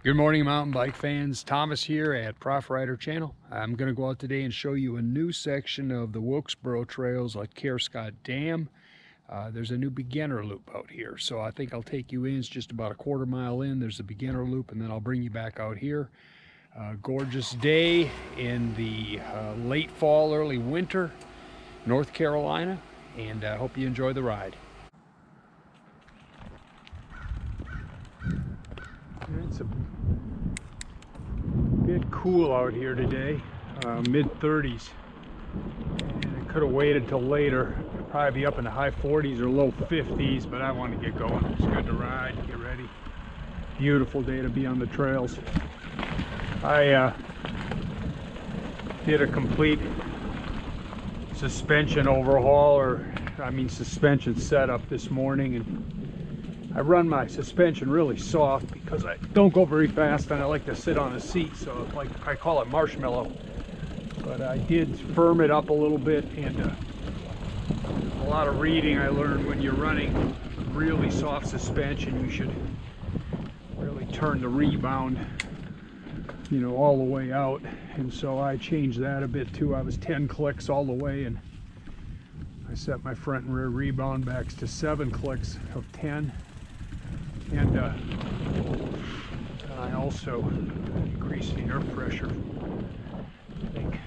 Good morning, mountain bike fans. Thomas here at Prof Rider Channel. I'm going to go out today and show you a new section of the Wilkesboro trails at Kerr Dam. There's a new beginner loop out here, so I think I'll take you in. It's just about a quarter mile in. There's a beginner loop, and then I'll bring you back out here. Gorgeous day in the late fall, early winter, North Carolina, and I hope you enjoy the ride. It's a bit cool out here today, mid-30s, and I could have waited till later. It'd probably be up in the high 40s or low 50s, but I want to get going. It's good to ride, get ready. Beautiful day to be on the trails. I did a complete suspension overhaul, suspension setup this morning, and I run my suspension really soft because I don't go very fast and I like to sit on a seat, so like I call it marshmallow. But I did firm it up a little bit, and a lot of reading I learned when you're running really soft suspension, you should really turn the rebound, all the way out. And so I changed that a bit too. I was 10 clicks all the way, and I set my front and rear rebound backs to 7 clicks of 10. And I also increased the air pressure, I think,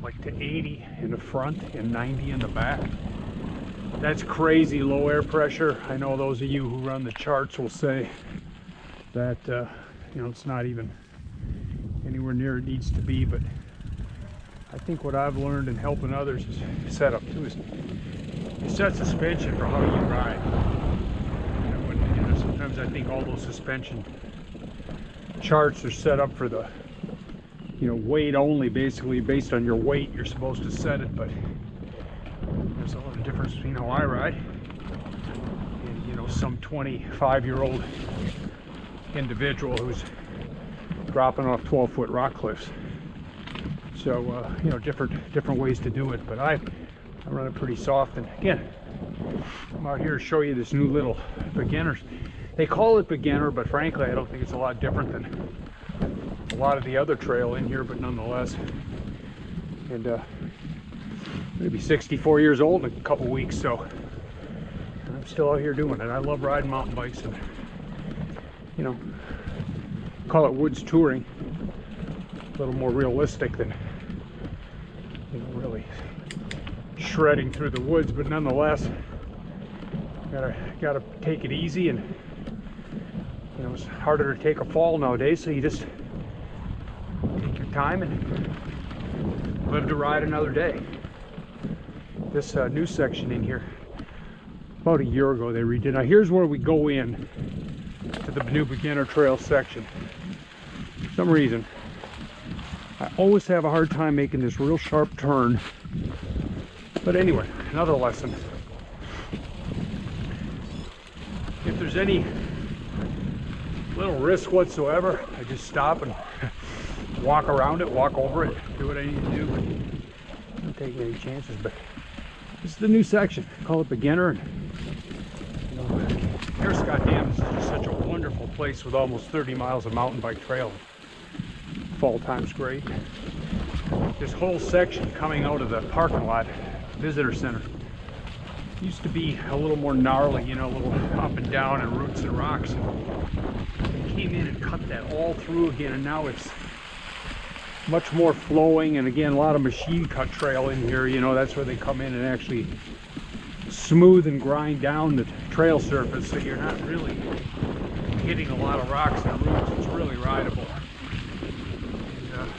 like to 80 in the front and 90 in the back. That's crazy low air pressure. I know those of you who run the charts will say that it's not even anywhere near it needs to be, but I think what I've learned in helping others is set up too is you set suspension for how you ride. Sometimes I think all those suspension charts are set up for the weight only, basically based on your weight you're supposed to set it, but there's a lot of difference between how I ride and some 25-year-old individual who's dropping off 12-foot rock cliffs. So different ways to do it, but I run it pretty soft. And again, I'm out here to show you this new little beginner. They call it beginner, but frankly I don't think it's a lot different than a lot of the other trail in here, but nonetheless. And I'm gonna be 64 years old in a couple weeks, so I'm still out here doing it. I love riding mountain bikes, and call it woods touring. A little more realistic than really shredding through the woods, but nonetheless gotta take it easy. And it's harder to take a fall nowadays, so you just take your time and live to ride another day. This new section in here, about a year ago they redid. Now here's where we go in to the new beginner trail section. For some reason I always have a hard time making this real sharp turn, but anyway, another lesson. If there's any little risk whatsoever, I just stop and walk around it, walk over it, do what I need to do. But I'm not taking any chances. But this is the new section. I call it beginner. And Kerr Dam is just such a wonderful place with almost 30 miles of mountain bike trail. Fall time's great. This whole section coming out of the parking lot, visitor center, used to be a little more gnarly, a little up and down and roots and rocks. They came in and cut that all through again, and now it's much more flowing, and again a lot of machine cut trail in here. That's where they come in and actually smooth and grind down the trail surface, so you're not really hitting a lot of rocks and roots. It's really rideable. And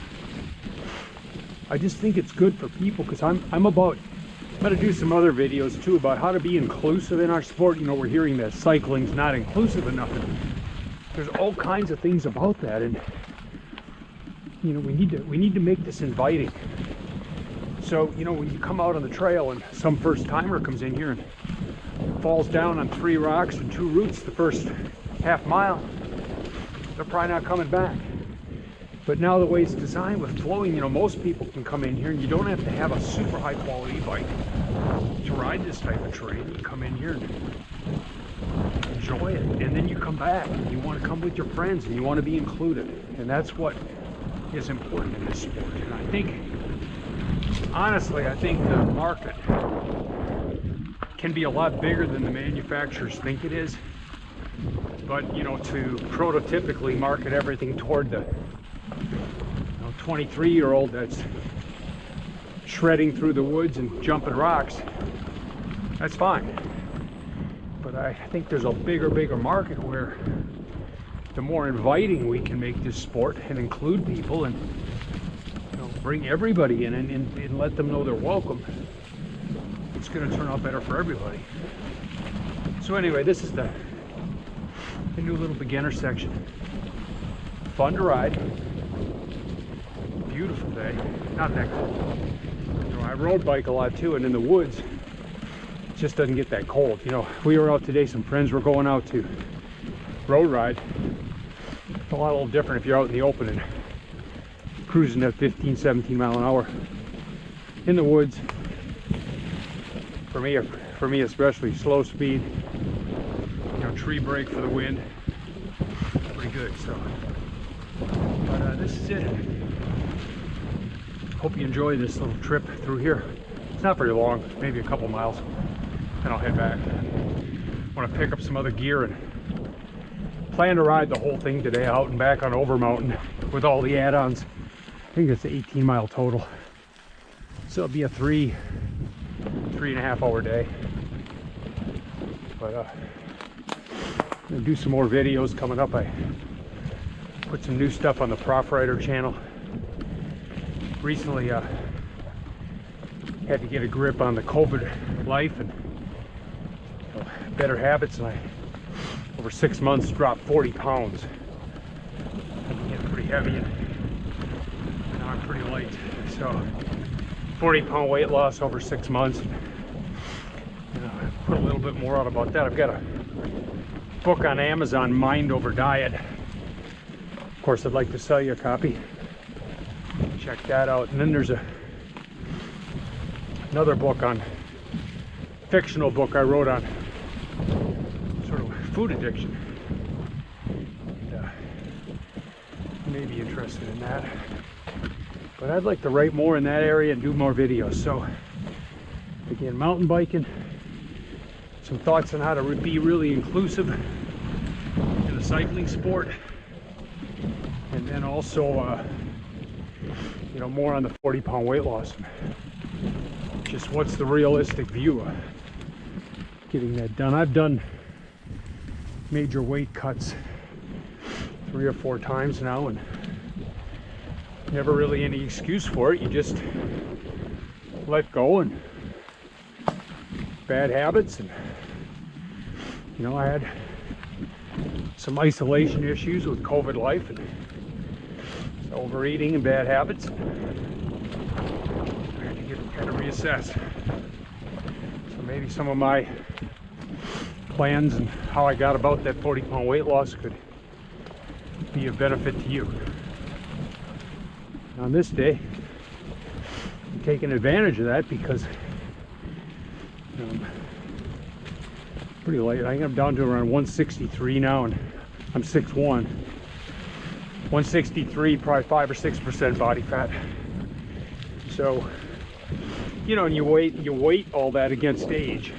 I just think it's good for people, because I'm going to do some other videos too about how to be inclusive in our sport. We're hearing that cycling's not inclusive enough, and there's all kinds of things about that, and we need to make this inviting. So when you come out on the trail and some first timer comes in here and falls down on 3 rocks and 2 roots the first half mile, they're probably not coming back. But now the way it's designed with flowing, most people can come in here, and you don't have to have a super high quality bike to ride this type of terrain. You come in here and enjoy it, and then you come back and you want to come with your friends and you want to be included, and that's what is important in this sport. And I think, honestly, I think the market can be a lot bigger than the manufacturers think it is. But you know, to prototypically market everything toward the 23-year-old that's shredding through the woods and jumping rocks, that's fine. But I think there's a bigger market where the more inviting we can make this sport and include people and, you know, bring everybody in and let them know they're welcome, it's going to turn out better for everybody. So anyway, this is the new little beginner section. Fun to ride. Beautiful day. Not that cold. You know, I road bike a lot too, and in the woods it just doesn't get that cold. You know, we were out today, some friends were going out to road ride. It's a little different if you're out in the open and cruising at 15, 17 mile an hour. In the woods, for me especially, slow speed, you know, tree break for the wind, pretty good. So, but this is it. Hope you enjoy this little trip through here. It's not very long, maybe a couple miles, then I'll head back. I want to pick up some other gear and plan to ride the whole thing today, out and back on Over Mountain with all the add-ons. I think it's an 18-mile total, so it'll be a 3.5 hour day. But I'm gonna do some more videos coming up. I put some new stuff on the Prof channel. Recently had to get a grip on the COVID life and, you know, better habits, and I, over 6 months, dropped 40 pounds. I've been getting pretty heavy and now I'm pretty light. So 40-pound weight loss over 6 months. You know, put a little bit more out about that. I've got a book on Amazon, Mind Over Diet. Of course, I'd like to sell you a copy. Check that out. And then there's another book on, fictional book I wrote on sort of food addiction. And, you may be interested in that. But I'd like to write more in that area and do more videos. So again, mountain biking, some thoughts on how to be really inclusive in the cycling sport, and then also you know, more on the 40-pound weight loss. Just what's the realistic view of getting that done. I've done major weight cuts 3 or 4 times now, and never really any excuse for it. You just let go, and bad habits, and you know, I had some isolation issues with COVID life and overeating and bad habits. I had to kind of reassess. So maybe some of my plans and how I got about that 40-pound weight loss could be of benefit to you. On this day, I'm taking advantage of that because pretty light. I think I'm down to around 163 now, and I'm 6'1". 163, probably 5 or 6% body fat. So, you know, and you weight all that against age.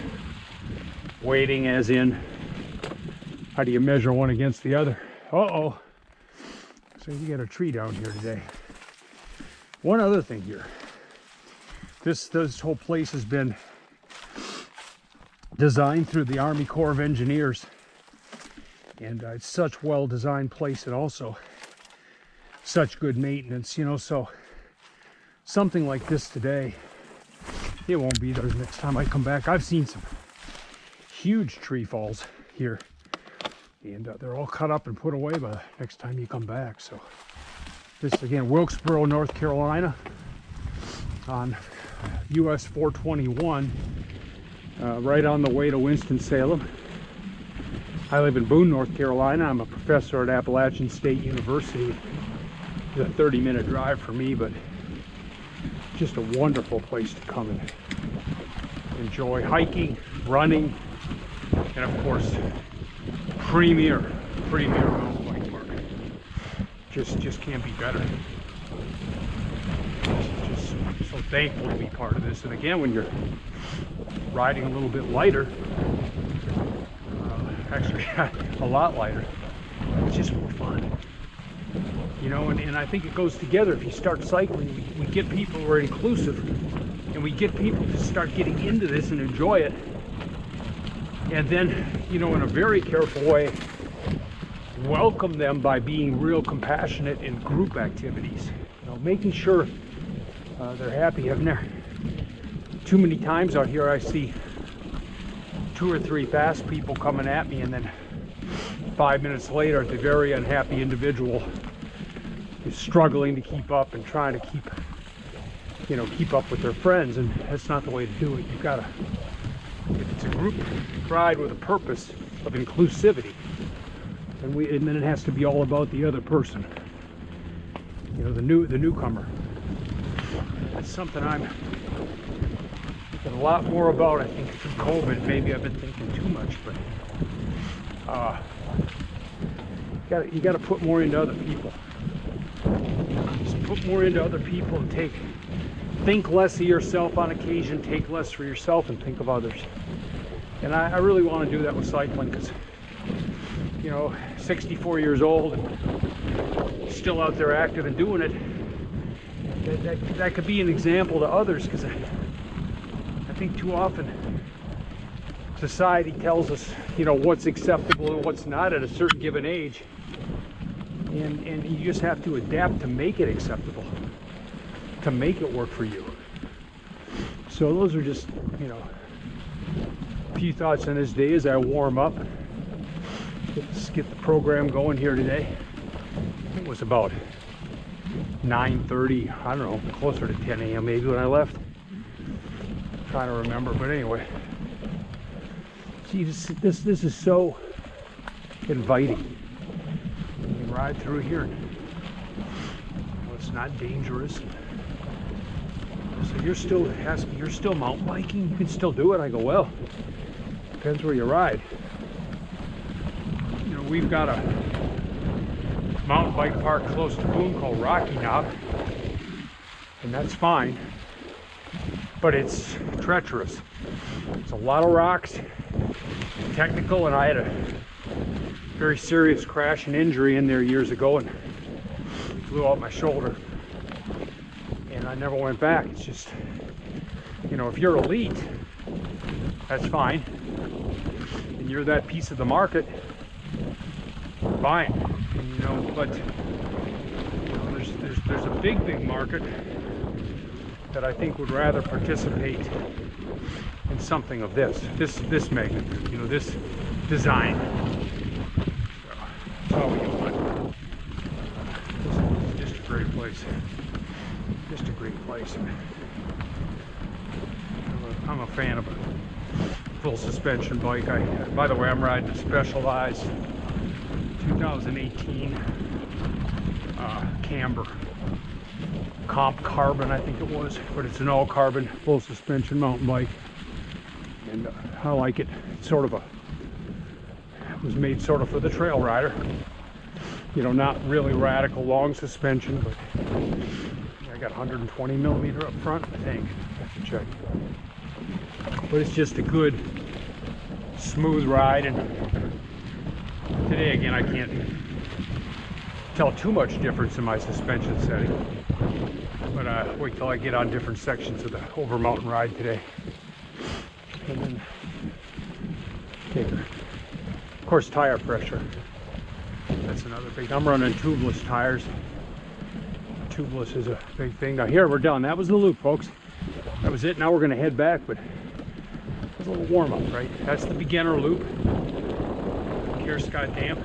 Weighting as in, how do you measure one against the other? Uh-oh. So you got a tree down here today. One other thing here. This whole place has been designed through the Army Corps of Engineers, and it's such well-designed place, and also such good maintenance, you know. So something like this today, it won't be there next time I come back. I've seen some huge tree falls here, and they're all cut up and put away by the next time you come back. So this, again, Wilkesboro, North Carolina, on US 421, right on the way to Winston-Salem. I live in Boone, North Carolina. I'm a professor at Appalachian State University. It's a 30-minute drive for me, but just a wonderful place to come and enjoy hiking, running, and of course premier mountain bike park. Just can't be better. Just so thankful to be part of this. And again, when you're riding a little bit lighter, actually a lot lighter, it's just more fun. You know, and I think it goes together. If you start cycling, we get people who are inclusive, and we get people to start getting into this and enjoy it. And then, you know, in a very careful way, welcome them by being real compassionate in group activities. You know, making sure they're happy. I've never, too many times out here I see 2 or 3 fast people coming at me, and then 5 minutes later the very unhappy individual is struggling to keep up and trying to keep up with their friends, and that's not the way to do it. You've got to, if it's a group ride with a purpose of inclusivity, and then it has to be all about the other person, you know, the newcomer. That's something I'm thinking a lot more about. I think through COVID, maybe I've been thinking too much, but you got to put more into other people. Just put more into other people and think less of yourself on occasion, take less for yourself and think of others. And I really want to do that with cycling, because, you know, 64 years old and still out there active and doing it, that could be an example to others, because I think too often society tells us, you know, what's acceptable and what's not at a certain given age, and you just have to adapt to make it acceptable, to make it work for you. So those are just, you know, a few thoughts on this day as I warm up. Let's get the program going here today. It was about 9:30, I don't know, closer to 10 a.m. maybe when I left. I'm trying to remember, but anyway. See, this is so inviting. You can ride through here, and, you know, it's not dangerous. So you're still asking, you're still mountain biking? You can still do it? I go, well, depends where you ride. You know, we've got a mountain bike park close to Boone called Rocky Knob, and that's fine, but it's treacherous. It's a lot of rocks, technical, and I had a very serious crash and injury in there years ago and blew out my shoulder, and I never went back. It's just, you know, if you're elite, that's fine, and you're that piece of the market, fine. You know, but you know, there's a big market that I think would rather participate in something of this magnitude, you know, this design. So, that's all we can put. This is just a great place. Just a great place. I'm a fan of a full suspension bike. By the way, I'm riding a Specialized 2018 Camber Comp Carbon, I think it was, but it's an all carbon full suspension mountain bike, and I like it. It's sort of it was made sort of for the trail rider, you know, not really radical long suspension, but I got 120 millimeter up front, I think. I have to check, but it's just a good smooth ride. And today, again, I can't tell too much difference in my suspension setting, but wait till I get on different sections of the over mountain ride today. And then take, of course, tire pressure. That's another big. I'm running tubeless tires. Tubeless is a big thing. Now here we're done. That was the loop, folks. That was it. Now we're going to head back, but it's a little warm up, right? That's the beginner loop. Here's Scott Dam.